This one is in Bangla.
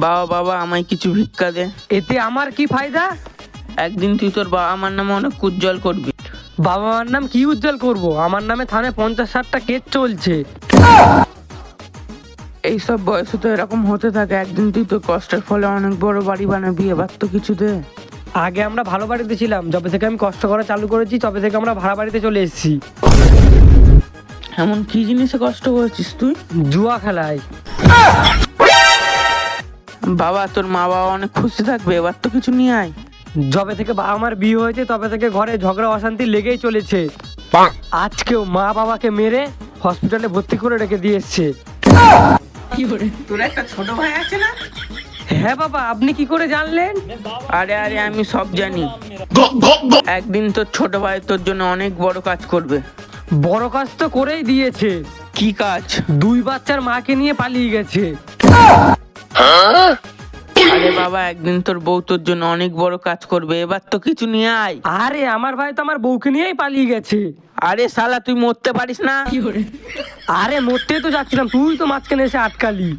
বাবা বাবা আমায় কিছু ভিক্ষা দে। এতে আমার কি ফায়দা? একদিন তুই তোর বাবা মার নামে অনেক উজ্জ্বল করবি। বাবা মার নাম কি উজ্জ্বল করব? আমার নামে থানায় 50-60টা কেস চলছে। এইসব বয়সে তো এরকম হতে থাকে। একদিন তুই তোর কষ্টের ফলে অনেক বড় বাড়ি বানাবি, এবার তো কিছু দে। আগে আমরা ভালো বাড়িতে ছিলাম, যবে থেকে আমি কষ্ট করা চালু করেছি তবে থেকে আমরা ভাড়া বাড়িতে চলে এসেছি। এমন কি জিনিসে কষ্ট করেছিস তুই? জুয়া খেলায়। বাবা তোর মা বাবা অনেক খুশি থাকবে, এবার তো কিছু নিয়ে আয়। যবে থেকে বাবা মার বিয়ে হয়েছে তবে থেকে ঘরে ঝগড়া অশান্তি লেগেই চলেছে। আজকেও মা বাবাকে মেরে হসপিটালে ভর্তি করে রেখে দিয়ে এসছে। তোর একটা ছোট ভাই আছে না? হ্যাঁ বাবা, আপনি কি করে জানলেন? আরে আরে আমি সব জানি। একদিন তোর ছোট ভাই তোর জন্য অনেক বড় কাজ করবে। বড় কাজ তো করেই দিয়েছে। কি কাজ? 2 বাচ্চার মাকে নিয়ে পালিয়ে গেছে। আরে বাবা একদিন তোর বউ তোর জন্য অনেক বড় কাজ করবে, এবার তো কিছু নিয়ে আয়। আরে আমার ভাই তো আমার বউকে নিয়েই পালিয়ে গেছে। আরে শালা তুই মরতে পারিস না? আরে মরতে তো যাচ্ছিলাম, তুই তো মাঝখানে এসে আটকালি।